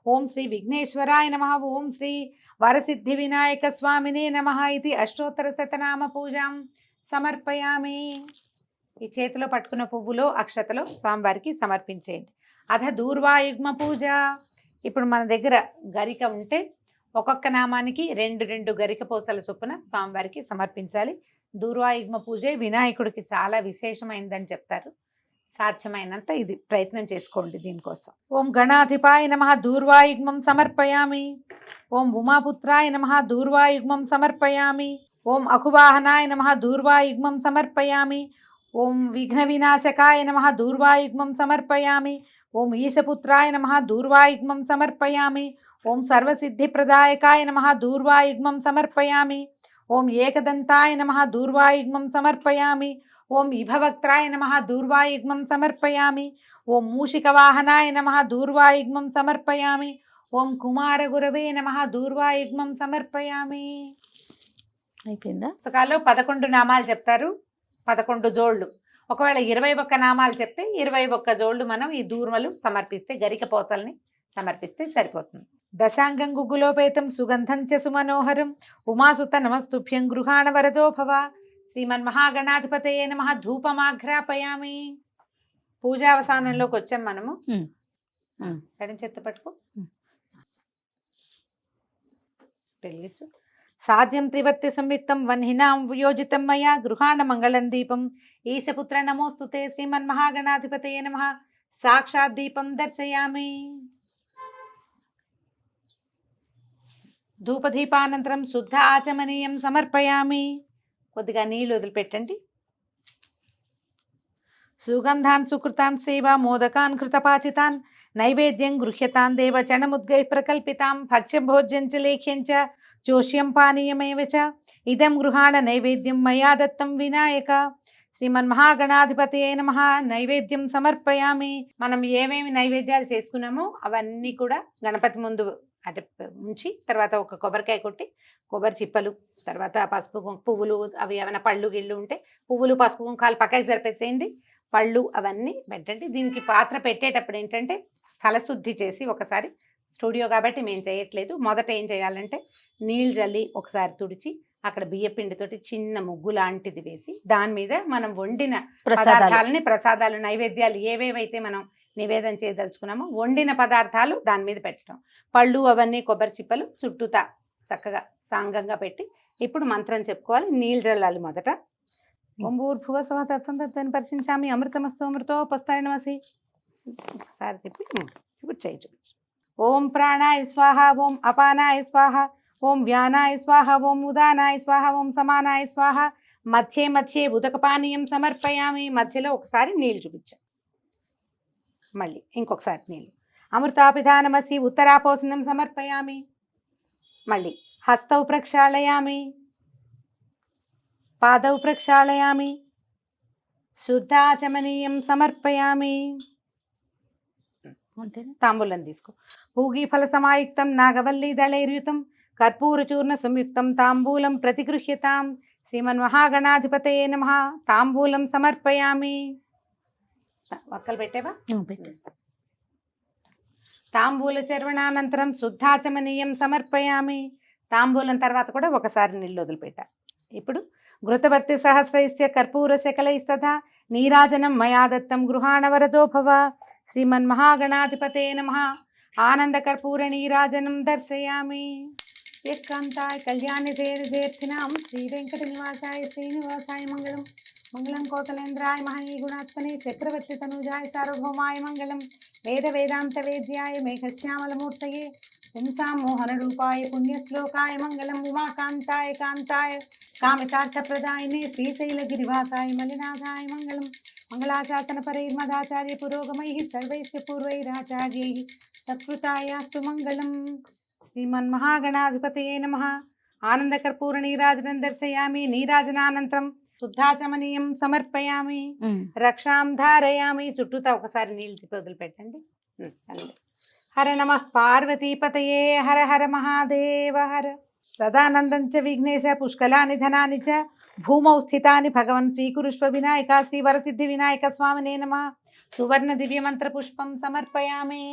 ఓం శ్రీ విఘ్నేశ్వరాయ నమః. ఓం శ్రీ వరసిద్ధి వినాయక స్వామినే నమః. ఇది అష్టోత్తర శతనామ పూజాం సమర్పయామి. ఈ చేతిలో పట్టుకున్న పువ్వులో అక్షతలో స్వామివారికి సమర్పించేయండి. అథ దూర్వాయుగ్మ పూజ. ఇప్పుడు మన దగ్గర గరిక ఉంటే ఒక్కొక్క నామానికి 2 గరిక పూసల చొప్పున స్వామివారికి సమర్పించాలి. దూర్వాయుగ్మ పూజే వినాయకుడికి చాలా విశేషమైందని చెప్తారు. సాధ్యమైనంత ఇది ప్రయత్నం చేసుకోండి దీనికోసం. ఓం గణాధిపాయ నమః దూర్వాయుగ్మం సమర్పయామి. ఓం ఉమాపుత్రాయ నమః దూర్వాయుగ్మం సమర్పయామి. ఓం అకువాహనాయ నమః దూర్వాయుగ్మం సమర్పయామి. ఓం విఘ్న వినాశకాయ నమః దూర్వాయుగ్మం సమర్పయామి. ఓం ఈశపుత్రాయ నమః దూర్వాయుగ్మం సమర్పయామి. ఓం సర్వసిద్ధిప్రదాయకాయ నమః దూర్వాయుగ్మం సమర్పయామి. ఓం ఏకదంతాయ నమః దూర్వాయుగ్మం సమర్పయామి. ఓం ఇభవక్త్రాయ నమః దూర్వాయుగ్మం సమర్పయామి. ఓం మూషికవాహనాయ నమః దూర్వాయుగ్మం సమర్పయామి. ఓం కుమారగురవే నమః దూర్వాయుగ్మం సమర్పయామి. అయిపోయిందా? పుస్తకాల్లో 11 నామాలు చెప్తారు, 11 జోళ్ళు. ఒకవేళ 21 నామాలు చెప్తే 21 జోళ్ళు మనం ఈ దూర్మలు సమర్పిస్తే, గరిక పోతల్ని సమర్పిస్తే సరిపోతుంది. దశాంగం గుగ్గులోపేతం సుగంధం చ సుమనోహరం ఉమాసుత నమస్తుభ్యం గృహాణ వరదో భవ. శ్రీమన్మహాగణాధిపతయే నమః ధూపమాఘ్రాపయామి. పూజావసానంలోకి వచ్చాం మనము. ఎడం చేత్తో పట్టుకో, పెళ్ళిచ్చు. సాధ్యం త్రివర్తి సంయుక్తం వన్హినాం యోజితం మయా గృహాణ మంగళం దీపం. ఈశపుత్ర నమోస్తుతే శ్రీమన్మహాగణాధిపతయే నమః. సాక్షాత్ దీపం దర్శయామి. ధూపదీపానంతరం శుద్ధ ఆచమనీయం సమర్పయామి. కొద్దిగా నీళ్ళు వదిలిపెట్టండి. సుగంధాన్ సుకృతాన్ సేవ మోదకాన్ కృతపాచితాన్ నైవేద్యం గృహ్యతాన్ దేవ చణముద్గై ప్రకల్పితాం భక్ష్యం భోజ్యం చ లేఖ్యం చ జోష్యం పానీయమేవ చ ఇదం గృహాణ నైవేద్యం మయా దత్తం వినాయక. శ్రీమన్మహాగణాధిపతయే నమః. నైవేద్యం సమర్పయామి. మనం ఏమేమి నైవేద్యాలు చేసుకున్నామో అవన్నీ కూడా గణపతి ముందు అటు ఉంచి, తర్వాత ఒక కొబ్బరికాయ కొట్టి, కొబ్బరి చిప్పలు, తర్వాత పసుపు పువ్వులు, అవి ఏమైనా పళ్ళు గిళ్ళు ఉంటే పువ్వులు పసుపు కుంకాలు పక్కకి జరిపేసేయండి. పళ్ళు అవన్నీ పెట్టండి. దీనికి పాత్ర పెట్టేటప్పుడు ఏంటంటే స్థలశుద్ధి చేసి, ఒకసారి స్టూడియో కాబట్టి మేము చేయట్లేదు, మొదట ఏం చేయాలంటే నీళ్ళు జల్లి ఒకసారి తుడిచి అక్కడ బియ్యపిండితోటి చిన్న ముగ్గు లాంటిది వేసి దాని మీద మనం వండిన పదార్థాలని, ప్రసాదాలు, నైవేద్యాలు ఏవేవైతే మనం నివేదన చేయదలుచుకున్నామో వండిన పదార్థాలు దాని మీద పెట్టడం. పళ్ళు అవన్నీ కొబ్బరి చిప్పలు చుట్టూతా చక్కగా సాంగంగా పెట్టి ఇప్పుడు మంత్రం చెప్పుకోవాలి. నీళ్ళు జల్లాలి మొదట. ఓం భూర్భువ స్వః తత్సంతత్వం పరిశించామి అమృతమస్తు అమృతోపస్థాయ నమసి. ఒకసారి చెప్పి ఇప్పుడు చూపించు. ఓం ప్రాణాయ స్వాహ. ఓం అపానాయ స్వాహ. ఓం వ్యానాయ స్వాహ. ఓం ఉదానాయ స్వాహ. ఓం సమానాయ స్వాహ. మధ్యే మధ్యే ఉదకపానీయం సమర్పయామి. మధ్యలో ఒకసారి నీళ్ళు చూపించాం, మళ్ళీ ఇంకొకసారి నీళ్ళు. అమృతాపిధానమసి ఉత్తరాపోసనం సమర్పయామి. మళ్ళీ హస్తౌ ప్రక్షాళయామి, పాదౌ ప్రక్షాళయామి, శుద్ధాచమనీయం సమర్పయామి. తాంబూలం తీసుకో. పూగీఫల సమాయుక్తం నాగవల్లి దళైర్యుతం కర్పూరచూర్ణ సంయుక్తం తాంబూలం ప్రతిగృహ్యతాం. శ్రీమన్మహాగణాధిపతయే నమః. తాంబూలం సమర్పయామి. ఒక్కలు పెట్టేవా? తాంబూల చర్వణానంతరం శుద్ధాచమనీయం సమర్పయామి. తాంబూలం తర్వాత కూడా ఒకసారి నీళ్ళు వదిలిపెట్టా. ఇప్పుడు ఘృతవర్తి సహస్రైశ్చ కర్పూర శకలైస్తథా నీరాజనం మయా దత్తం గృహాణ వరదో భవ. శ్రీమన్మహాగణాధిపతయే నమః. ఆనంద కర్పూర నీరాజనం దర్శయామి. ఏకాంతాయ కళ్యాణిధేర్థినాం శ్రీ వెంకట నివాసాయ శ్రీనివాసాయ మంగళం. మంగళం కోసలేంద్రాయ మహనీయ గుణాత్మనే చక్రవర్తి తనుజాయ సార్వభౌమాయ మంగళం. వేద వేదాంత వేద్యాయ మేఘశ్యామలమూర్తయే పుంసాం మోహన రూపాయ పుణ్యశ్లోకాయ మంగళం. ఉమాకాంతాయ కాంతాయ కామితార్థప్రదాయినే శ్రీశైలగిరివాసాయ మలినాథాయ మంగళం. మంగళాశాసన పరైర్మదాచార్య పురోగమైః సర్వైశ్చ పూర్వైరాచార్యైః సత్కృతాయాస్తు మంగళం. శ్రీమన్మహాగణాధిపతయే నమః. ఆనందకర్పూర నీరాజనం దర్శయామి. నీరాజనానంతరం శుద్ధాచమనీయం సమర్పయామి. రక్షాం ధారయామి. చుట్టూతా ఒకసారి నీళ్ళు తిప్పి వదిలిపెట్టండి. హర నమః పార్వతీపతయే. హర హర మహాదేవ హర. సదానందం చ విఘ్నేశ పుష్కలాని ధనాని చ భూమౌ స్థితాని భగవన్ స్వీకురుష్వ వినాయక. శ్రీ వరసిద్ధి వినాయక స్వామినే నమః. సువర్ణ దివ్యమంత్ర పుష్పం సమర్పయామి.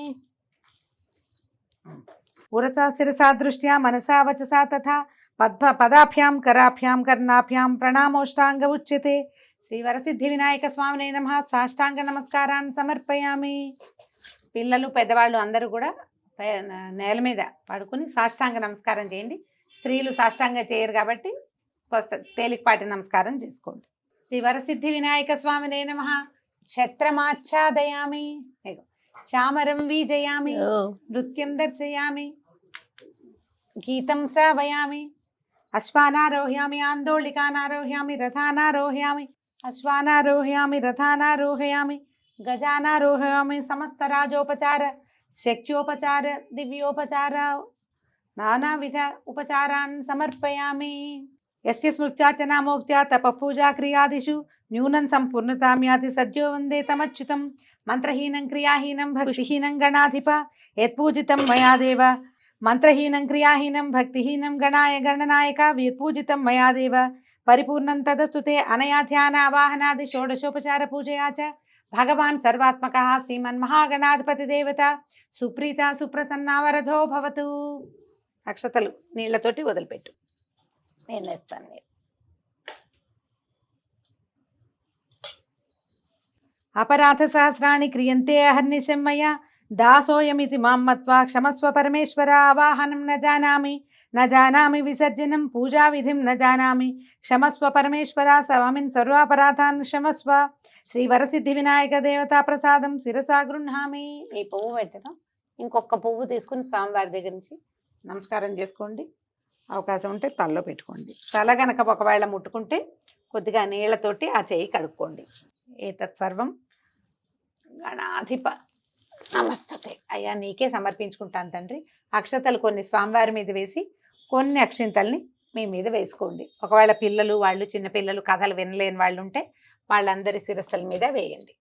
ఉరసా శిరసా దృష్ట్యా మనసా వచసా తథా పదాభ్యాం కరాభ్యాం కర్ణాభ్యాం ప్రణామోష్టాంగ ఉచ్యతే. శ్రీ వరసిద్ధి వినాయక స్వామినే నమః. సాష్టాంగ నమస్కారాన్ని సమర్పయామి. పిల్లలు పెద్దవాళ్ళు అందరూ కూడా నేల మీద పడుకుని సాష్టాంగ నమస్కారం చేయండి. స్త్రీలు సాష్టాంగ చేయరు కాబట్టి తేలికపాటి నమస్కారం చేసుకోండి. శ్రీ వరసిద్ధి వినాయక స్వామినే నమః. ఛత్రమాచ్ఛాదయామి, చామరం వీజయామి, నృత్యం దర్శయామి, గీతం శ్రావయామి, అశ్వానారోహయామి, ఆందోళికానారోహయామి, రథానారోహయామి, అశ్వానారోహయామి, రథానారోహయామి, గజానారోహయామి, సమస్త రాజోపచార, శక్త్యోపచార, దివ్యోపచార, నానావిధ ఉపచారాన్ సమర్పయామి. యస్య స్మృత్యార్చనా మోక్త్యా తపపూజా క్రియాదిషు న్యూనం సంపూర్ణతాం యాతి సద్యో వందే తమచ్యుతం. మంత్రహీనం క్రియాహీనం భక్తిహీనం గణాధిప యత్పూజితం మయా దేవ. మంత్రహీనం క్రియాహీనం భక్తిహీనం గణాయ గణనాయక యత్పూజితం మయా దేవ. పరిపూర్ణం తదస్తు తే అనయా ధ్యానావాహనాది షోడశోపచార పూజయా చ భగవాన్ సర్వాత్మకః శ్రీమన్మహాగణాధిపతి దేవత సుప్రీత సుప్రసన్నా వరదో భవతు. అక్షతలు నీళ్లతోటి వదిలిపెట్టు, నేను వేస్తాను. నేను అపరాధ సహస్రాణి క్రియంతే అహర్నిశం మయా దాసోయమితి మాం మత్వా క్షమస్వ పరమేశ్వర. ఆవాహనం న జానామి విసర్జనం పూజా విధిం న జానామి క్షమస్వ పరమేశ్వర. స్వామిన్ సర్వాపరాధాన్ క్షమస్వ. శ్రీ వరసిద్ధి వినాయక దేవతా ప్రసాదం శిరసా గృహామి. ఈ పువ్వు పెట్టడం, ఇంకొక పువ్వు తీసుకుని స్వామివారి దగ్గర నుంచి నమస్కారం చేసుకోండి. అవకాశం ఉంటే తలలో పెట్టుకోండి. తల గనక ఒకవేళ ముట్టుకుంటే కొద్దిగా నీళ్లతోటి ఆ చేయి కడుక్కోండి. ఏతత్ సర్వం గణాధిప నమస్తుతే. అయ్యా నీకే సమర్పించుకుంటాను తండ్రి. అక్షతలు కొన్ని స్వామివారి మీద వేసి కొన్ని అక్షింతల్ని మీ మీద వేసుకోండి. ఒకవేళ పిల్లలు వాళ్ళు చిన్నపిల్లలు కథలు వినలేని వాళ్ళు ఉంటే వాళ్ళందరి శిరస్సుల మీద వేయండి.